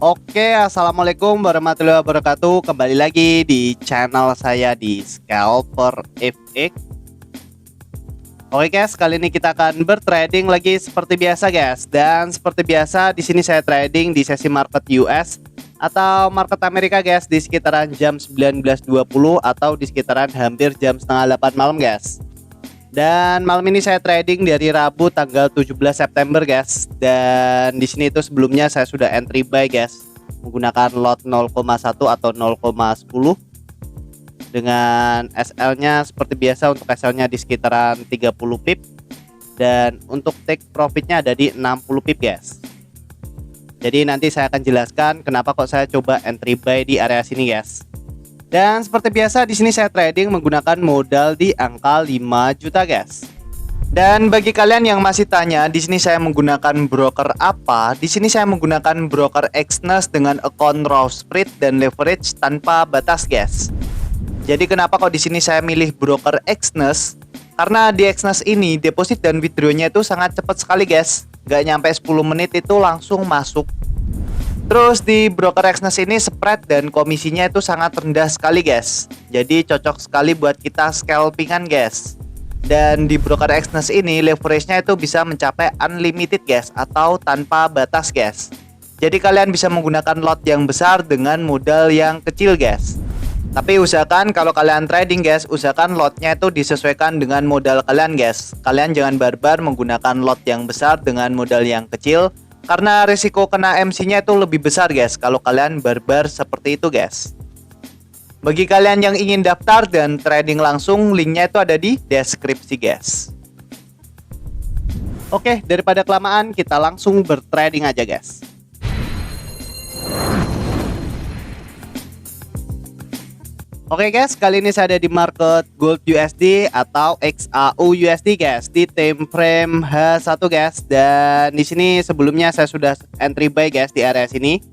Oke, assalamualaikum warahmatullahi wabarakatuh. Kembali lagi di channel saya di Scalper FX. Oke guys, kali ini kita akan bertrading lagi seperti biasa guys. Dan seperti biasa di sini saya trading di sesi market US atau market Amerika guys, di sekitaran jam 19.20 atau di sekitaran hampir jam setengah 8 malam guys. Dan malam ini saya trading dari Rabu tanggal 17 September guys. Dan di sini itu sebelumnya saya sudah entry buy guys, menggunakan lot 0,1 atau 0,10 dengan SL-nya seperti biasa. Untuk SL-nya di sekitaran 30 pip dan untuk take profitnya ada di 60 pip guys. Jadi nanti saya akan jelaskan kenapa kok saya coba entry buy di area sini guys. Dan seperti biasa di sini saya trading menggunakan modal di angka 5 juta guys. Dan bagi kalian yang masih tanya di sini saya menggunakan broker apa? Di sini saya menggunakan broker Exness dengan account raw spread dan leverage tanpa batas guys. Jadi kenapa kok di sini saya milih broker Exness? Karena di Exness ini deposit dan withdrawnya itu sangat cepat sekali guys. Gak nyampe 10 menit itu langsung masuk. Terus di broker Exness ini spread dan komisinya itu sangat rendah sekali guys. Jadi cocok sekali buat kita scalpingan guys. Dan di broker Exness ini leverage-nya itu bisa mencapai unlimited guys, atau tanpa batas guys. Jadi kalian bisa menggunakan lot yang besar dengan modal yang kecil guys. Tapi usahakan kalau kalian trading guys, usahakan lotnya itu disesuaikan dengan modal kalian guys. Kalian jangan barbar menggunakan lot yang besar dengan modal yang kecil, karena risiko kena MC-nya itu lebih besar guys kalau kalian barbar seperti itu guys. Bagi kalian yang ingin daftar dan trading langsung, linknya itu ada di deskripsi guys. Oke, daripada kelamaan kita langsung bertrading aja guys. Oke guys, kali ini saya ada di market Gold USD atau XAU USD guys, di time frame H1 guys. Dan di sini sebelumnya saya sudah entry buy guys di area sini.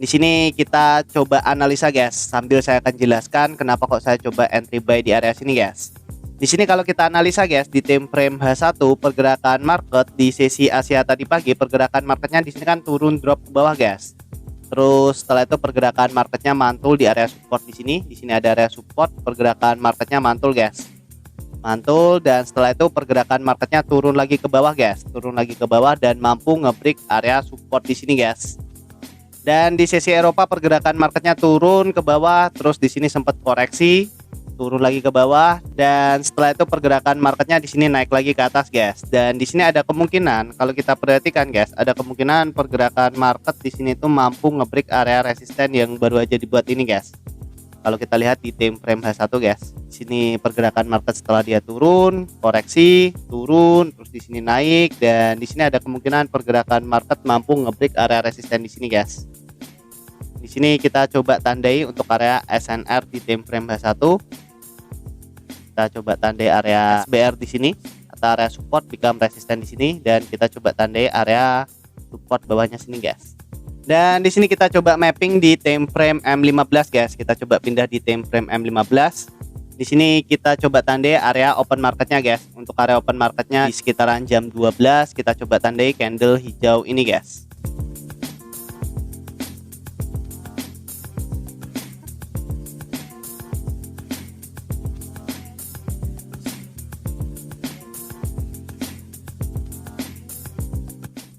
Di sini kita coba analisa guys, sambil saya akan jelaskan kenapa kok saya coba entry buy di area sini guys. Di sini kalau kita analisa guys di time frame H1, pergerakan market di sesi Asia tadi pagi, pergerakan marketnya di sini kan turun drop ke bawah guys. Terus setelah itu pergerakan marketnya mantul di area support di sini. Di sini ada area support, pergerakan marketnya mantul guys. Mantul, dan setelah itu pergerakan marketnya turun lagi ke bawah guys. Turun lagi ke bawah dan mampu nge-break area support di sini guys. Dan di sesi Eropa pergerakan marketnya turun ke bawah, terus di sini sempat koreksi, turun lagi ke bawah, dan setelah itu pergerakan marketnya di sini naik lagi ke atas guys. Dan di sini ada kemungkinan, kalau kita perhatikan guys, ada kemungkinan pergerakan market di sini tuh mampu ngebreak area resisten yang baru aja dibuat ini guys. Kalau kita lihat di time frame H1 guys, di sini pergerakan market setelah dia turun, koreksi, turun, terus di sini naik, dan di sini ada kemungkinan pergerakan market mampu ngebreak area resisten di sini guys. Di sini kita coba tandai untuk area SNR di time frame H1. Kita coba tandai area SBR di sini atau area support become resisten di sini, dan kita coba tandai area support bawahnya sini guys. Dan di sini kita coba mapping di time frame M15 guys. Kita coba pindah di time frame M15. Di sini kita coba tandai area open marketnya guys. Untuk area open marketnya di sekitaran jam 12, kita coba tandai candle hijau ini guys.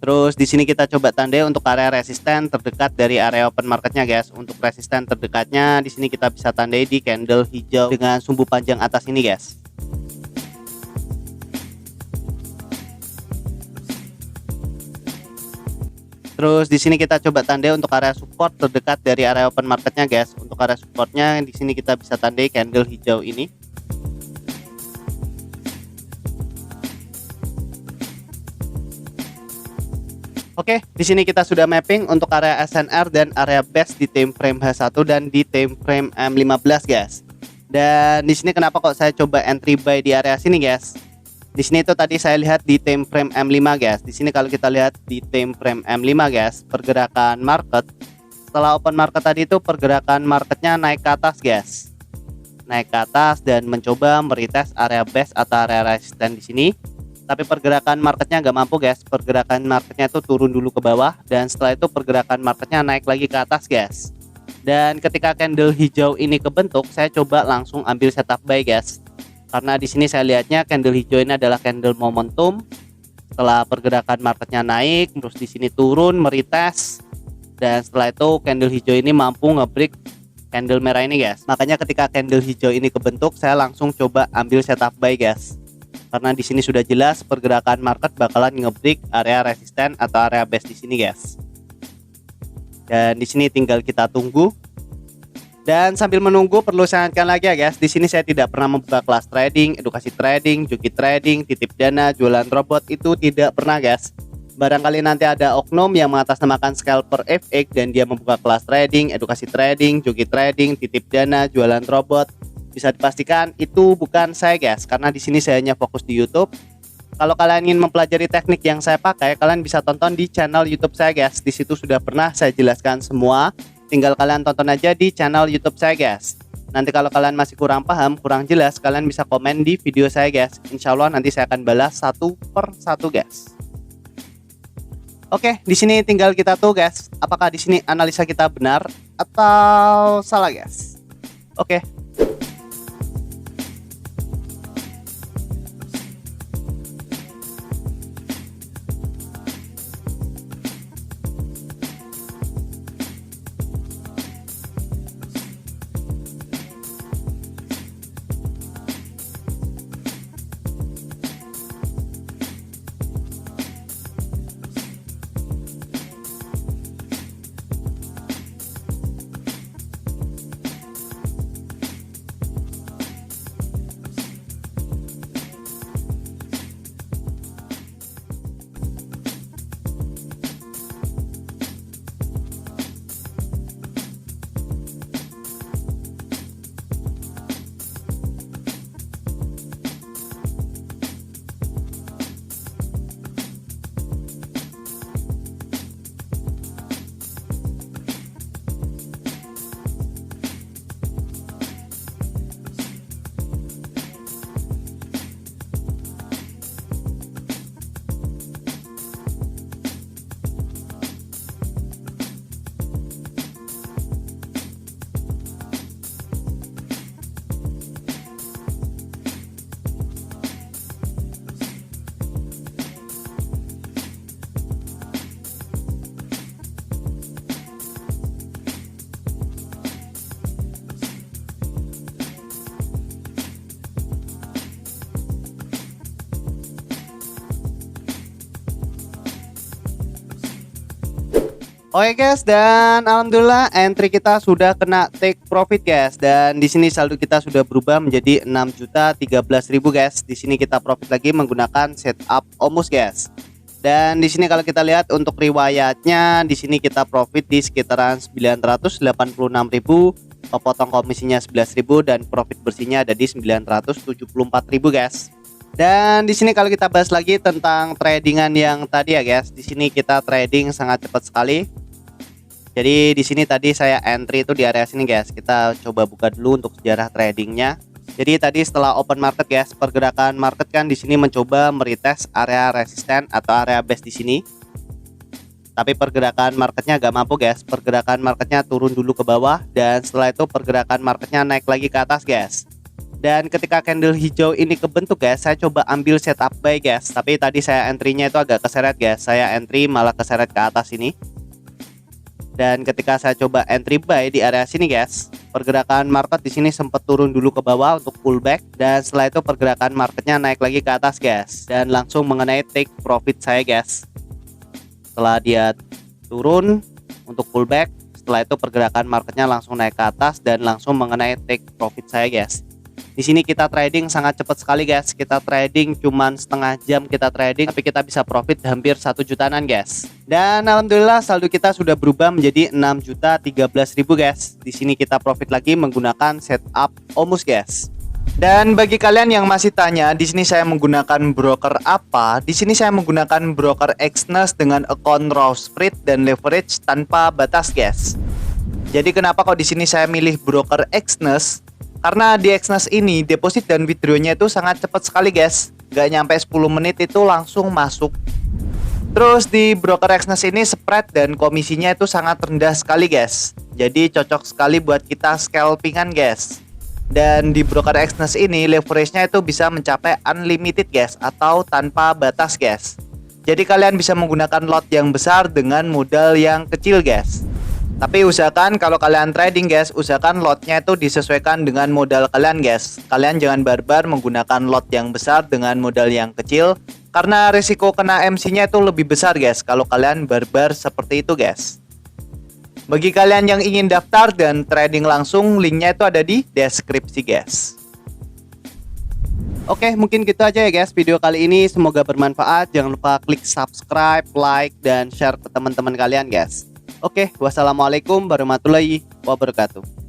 Terus di sini kita coba tandai untuk area resisten terdekat dari area open marketnya guys. Untuk resisten terdekatnya di sini kita bisa tandai di candle hijau dengan sumbu panjang atas ini guys. Terus di sini kita coba tandai untuk area support terdekat dari area open marketnya guys. Untuk area supportnya di sini kita bisa tandai candle hijau ini. Oke, di sini kita sudah mapping untuk area SNR dan area base di time frame H1 dan di time frame M15 guys. Dan di sini kenapa kok saya coba entry buy di area sini guys? Di sini itu tadi saya lihat di time frame M5 guys. Di sini kalau kita lihat di time frame M5 guys, pergerakan market setelah open market tadi itu pergerakan marketnya naik ke atas guys. Naik ke atas dan mencoba meretest area base atau area resisten di sini. Tapi pergerakan marketnya nggak mampu guys. Pergerakan marketnya itu turun dulu ke bawah, dan setelah itu pergerakan marketnya naik lagi ke atas guys. Dan ketika candle hijau ini kebentuk, saya coba langsung ambil setup buy guys. Karena di sini saya lihatnya candle hijau ini adalah candle momentum. Setelah pergerakan marketnya naik, terus di sini turun meretest, dan setelah itu candle hijau ini mampu nge-break candle merah ini guys. Makanya ketika candle hijau ini kebentuk, saya langsung coba ambil setup buy guys. Karena di sini sudah jelas pergerakan market bakalan nge-break area resisten atau area base di sini guys. Dan di sini tinggal kita tunggu. Dan sambil menunggu perlu saya ingatkan lagi ya guys, di sini saya tidak pernah membuka kelas trading, edukasi trading, joki trading, titip dana, jualan robot, itu tidak pernah guys. Barangkali nanti ada oknum yang mengatasnamakan scalper FX dan dia membuka kelas trading, edukasi trading, joki trading, titip dana, jualan robot. Bisa dipastikan itu bukan saya guys, karena di sini saya hanya fokus di YouTube. Kalau kalian ingin mempelajari teknik yang saya pakai, kalian bisa tonton di channel YouTube saya guys. Di situ sudah pernah saya jelaskan semua. Tinggal kalian tonton aja di channel YouTube saya guys. Nanti kalau kalian masih kurang paham, kurang jelas, kalian bisa komen di video saya guys. Insya Allah nanti saya akan balas satu per satu guys. Oke, di sini tinggal kita tuh guys, apakah di sini analisa kita benar atau salah guys. Oke. Oke guys, dan alhamdulillah entry kita sudah kena take profit guys. Dan di sini saldo kita sudah berubah menjadi 6.013.000 guys. Di sini kita profit lagi menggunakan setup Omus guys. Dan di sini kalau kita lihat untuk riwayatnya, di sini kita profit di sekitaran 986.000, potong komisinya 11.000, dan profit bersihnya ada di 974.000 guys. Dan di sini kalau kita bahas lagi tentang tradingan yang tadi ya guys, di sini kita trading sangat cepat sekali. Jadi di sini tadi saya entry itu di area sini guys. Kita coba buka dulu untuk sejarah tradingnya. Jadi tadi setelah open market guys, pergerakan market kan di sini mencoba meretest area resisten atau area base di sini. Tapi pergerakan marketnya gak mampu guys. Pergerakan marketnya turun dulu ke bawah, dan setelah itu pergerakan marketnya naik lagi ke atas guys. Dan ketika candle hijau ini kebentuk guys, saya coba ambil setup buy guys. Tapi tadi saya entry-nya itu agak keseret guys. Saya entry malah keseret ke atas ini. Dan ketika saya coba entry buy di area sini guys, pergerakan market di sini sempat turun dulu ke bawah untuk pullback, dan setelah itu pergerakan marketnya naik lagi ke atas guys, dan langsung mengenai take profit saya guys. Setelah dia turun untuk pullback, setelah itu pergerakan marketnya langsung naik ke atas dan langsung mengenai take profit saya guys. Di sini kita trading sangat cepat sekali guys. Kita trading cuman setengah jam kita trading, tapi kita bisa profit hampir 1 jutaan guys. Dan alhamdulillah saldo kita sudah berubah menjadi 6.013.000 guys. Di sini kita profit lagi menggunakan setup Omus guys. Dan bagi kalian yang masih tanya, di sini saya menggunakan broker apa? Di sini saya menggunakan broker Exness dengan account raw spread dan leverage tanpa batas guys. Jadi kenapa kok di sini saya milih broker Exness? Karena di Exness ini deposit dan withdrawnya itu sangat cepat sekali guys. nggak nyampe 10 menit itu langsung masuk. Terus di broker Exness ini spread dan komisinya itu sangat rendah sekali guys. Jadi cocok sekali buat kita scalpingan guys. Dan di broker Exness ini leverage-nya itu bisa mencapai unlimited guys, atau tanpa batas guys. Jadi kalian bisa menggunakan lot yang besar dengan modal yang kecil guys. Tapi usahakan kalau kalian trading guys, usahakan lotnya itu disesuaikan dengan modal kalian guys. Kalian jangan barbar menggunakan lot yang besar dengan modal yang kecil, karena risiko kena MC-nya itu lebih besar guys kalau kalian barbar seperti itu guys. Bagi kalian yang ingin daftar dan trading langsung, linknya itu ada di deskripsi guys. Oke, mungkin gitu aja ya guys video kali ini. Semoga bermanfaat. Jangan lupa klik subscribe, like, dan share ke teman-teman kalian guys. Oke, wassalamualaikum warahmatullahi wabarakatuh.